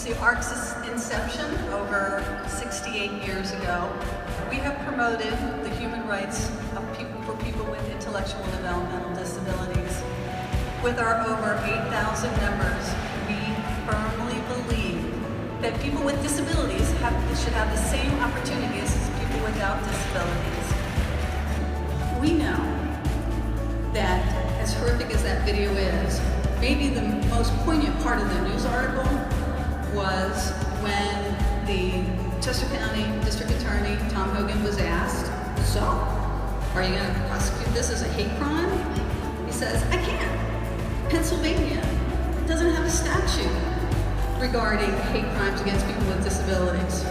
Since the ARC's inception over 68 years ago, we have promoted the human rights of for people with intellectual and developmental disabilities. With our over 8,000 members, we firmly believe that people with disabilities should have the same opportunities as people without disabilities. We know that, as horrific as that video is, maybe the most poignant part of the news article was when the Chester County District Attorney, Tom Hogan, was asked, so, are you going to prosecute this as a hate crime? He says, I can't. Pennsylvania doesn't have a statute regarding hate crimes against people with disabilities.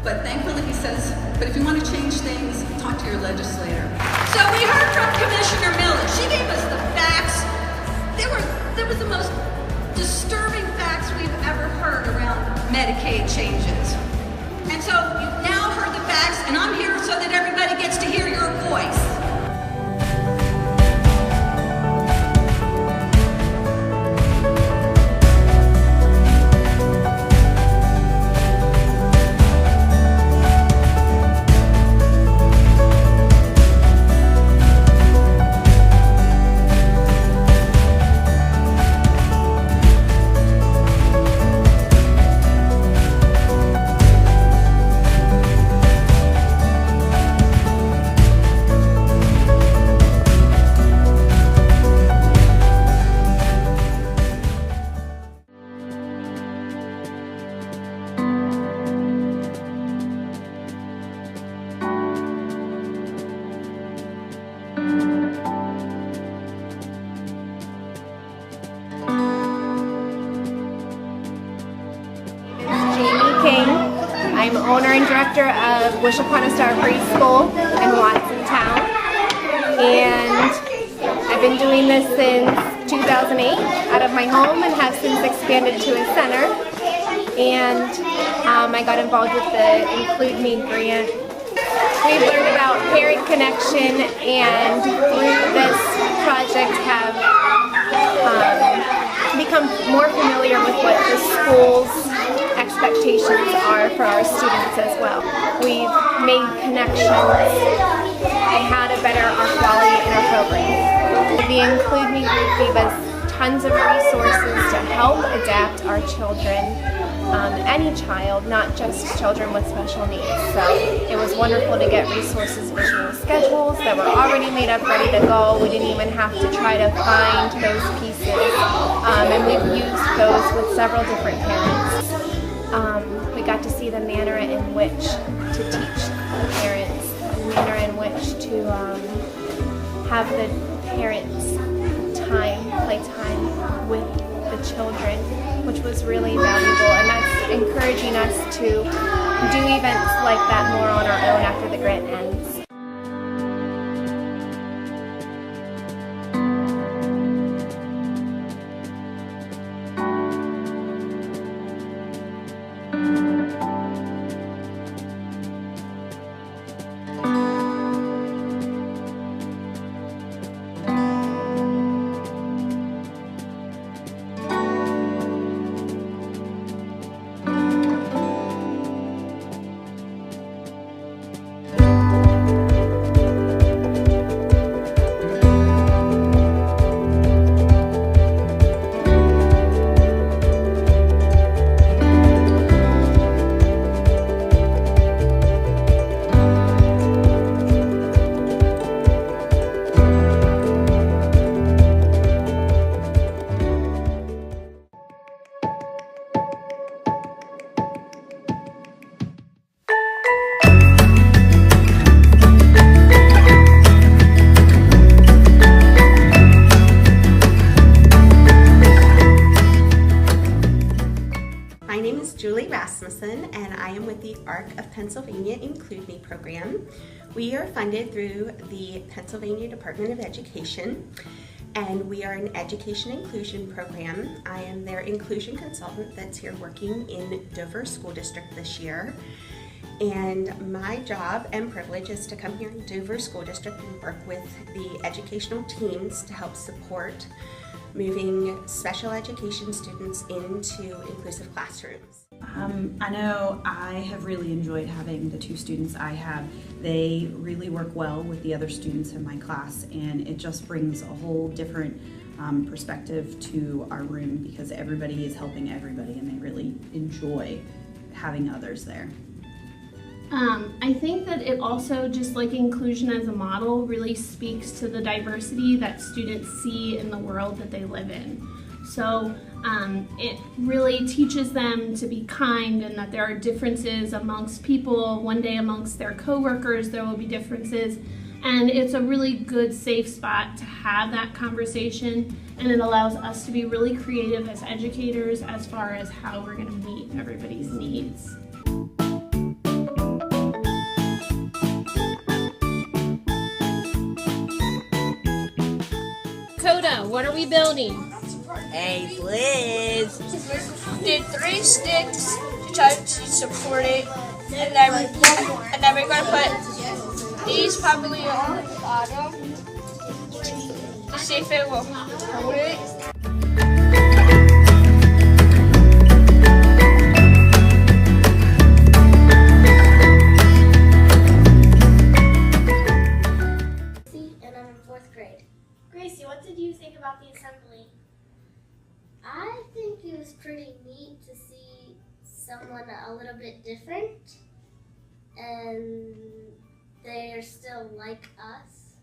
But thankfully he says, but if you want to change things, talk to your legislator. So we heard from Commissioner Miller. She gave us the facts. There was the most disturbing facts we've ever heard around Medicaid changes. And so you've now heard the facts, and I'm here so that everybody gets to hear your voice. I'm owner and director of Wish Upon a Star Preschool in Watsontown, and I've been doing this since 2008 out of my home and have since expanded to a center. And I got involved with the Include Me grant. We've learned about parent connection, and through this project have become more familiar with what the school's expectations are for our students as well. We've made connections and how to better our quality in our program. The Include Me group gave us tons of resources to help adapt our children, any child, not just children with special needs. So it was wonderful to get resources, visual schedules that were already made up, ready to go. We didn't even have to try to find those pieces, and we've used those with several different parents. We got to see the manner in which to teach the parents, the manner in which to have the parents' playtime with the children, which was really valuable, and that's encouraging us to do events like that more on our own after the grant ends. And I am with the ARC of Pennsylvania Include Me program. We are funded through the Pennsylvania Department of Education, and we are an education inclusion program. I am their inclusion consultant that's here working in Dover School District this year. And my job and privilege is to come here in Dover School District and work with the educational teams to help support moving special education students into inclusive classrooms. I know I have really enjoyed having the 2 students I have. They really work well with the other students in my class, and it just brings a whole different perspective to our room because everybody is helping everybody and they really enjoy having others there. I think that it also, just like inclusion as a model, really speaks to the diversity that students see in the world that they live in. So it really teaches them to be kind and that there are differences amongst people. One day amongst their coworkers there will be differences, and it's a really good safe spot to have that conversation, and it allows us to be really creative as educators as far as how we're going to meet everybody's needs. Coda, what are we building? Hey, Liz! Did 3 sticks to try to support it, and then we're gonna put these probably on the bottom to see if it will hold it. And I'm in 4th grade. Gracie, what did you think about the assembly? I think it was pretty neat to see someone a little bit different, and they're still like us.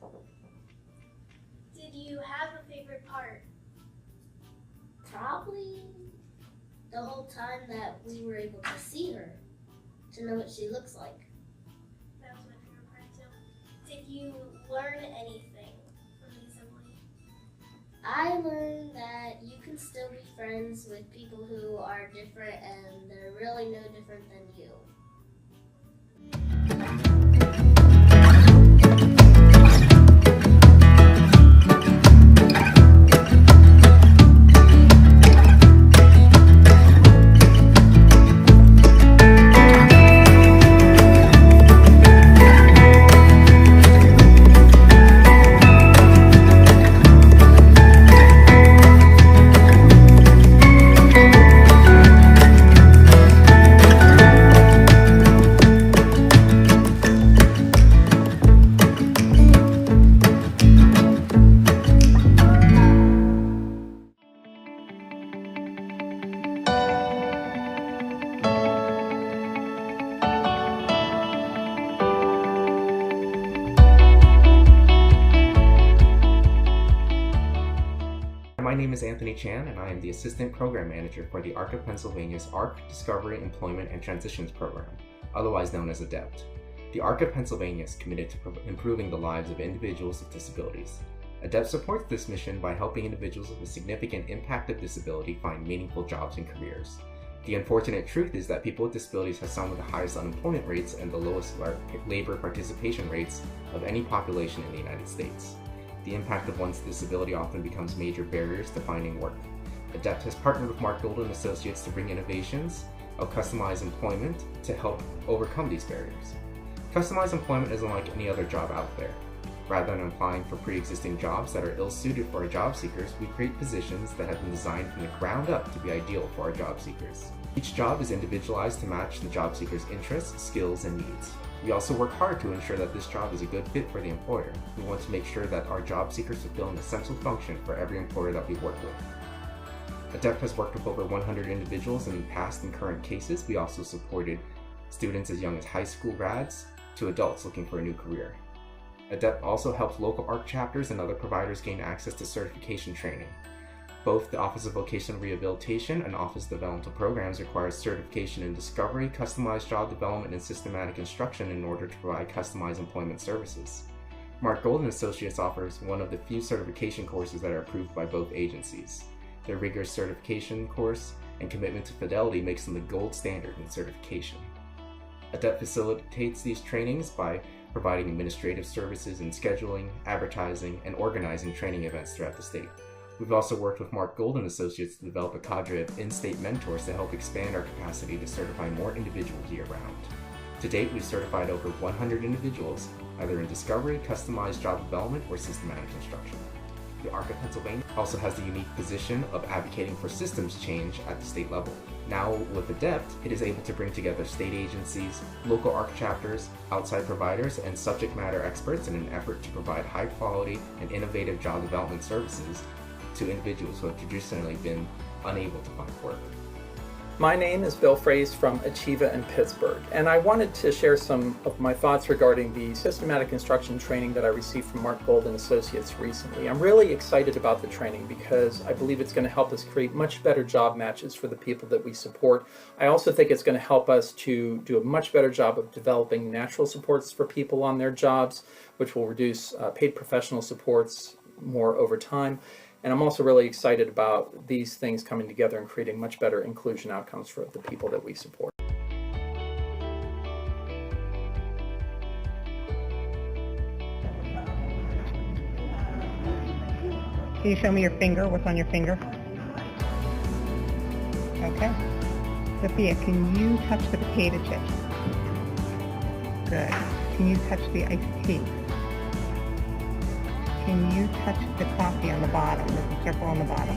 Did you have a favorite part? Probably the whole time that we were able to see her, to know what she looks like. That was my favorite part too. Did you learn anything from the assembly? I learned that you can still be friends with people who are different and they're really no different than you. My name is Anthony Chan, and I am the Assistant Program Manager for the ARC of Pennsylvania's ARC Discovery, Employment, and Transitions Program, otherwise known as ADEPT. The ARC of Pennsylvania is committed to improving the lives of individuals with disabilities. ADEPT supports this mission by helping individuals with a significant impact of disability find meaningful jobs and careers. The unfortunate truth is that people with disabilities have some of the highest unemployment rates and the lowest labor participation rates of any population in the United States. The impact of one's disability often becomes major barriers to finding work. ADEPT has partnered with Mark Golden Associates to bring innovations of customized employment to help overcome these barriers. Customized employment isn't like any other job out there. Rather than applying for pre-existing jobs that are ill-suited for our job seekers, we create positions that have been designed from the ground up to be ideal for our job seekers. Each job is individualized to match the job seeker's interests, skills, and needs. We also work hard to ensure that this job is a good fit for the employer. We want to make sure that our job seekers fulfill an essential function for every employer that we work with. ADEPT has worked with over 100 individuals in past and current cases. We also supported students as young as high school grads to adults looking for a new career. ADEPT also helps local ARC chapters and other providers gain access to certification training. Both the Office of Vocational Rehabilitation and Office of Developmental Programs require certification in discovery, customized job development, and systematic instruction in order to provide customized employment services. Mark Golden Associates offers one of the few certification courses that are approved by both agencies. Their rigorous certification course and commitment to fidelity makes them the gold standard in certification. ADEPT facilitates these trainings by providing administrative services in scheduling, advertising, and organizing training events throughout the state. We've also worked with Mark Golden Associates to develop a cadre of in-state mentors to help expand our capacity to certify more individuals year-round. To date, we've certified over 100 individuals, either in discovery, customized job development, or systematic instruction. The ARC of Pennsylvania also has the unique position of advocating for systems change at the state level. Now with ADEPT, it is able to bring together state agencies, local ARC chapters, outside providers, and subject matter experts in an effort to provide high quality and innovative job development services to individuals who have traditionally been unable to find work. My name is Bill Fraze from Achieva in Pittsburgh, and I wanted to share some of my thoughts regarding the systematic instruction training that I received from Mark Gold and Associates recently. I'm really excited about the training because I believe it's going to help us create much better job matches for the people that we support. I also think it's going to help us to do a much better job of developing natural supports for people on their jobs, which will reduce paid professional supports more over time. And I'm also really excited about these things coming together and creating much better inclusion outcomes for the people that we support. Can you show me your finger? What's on your finger? Okay. Sophia, can you touch the potato chips? Good. Can you touch the iced tea? Can you touch the coffee on the bottom, the circle on the bottom?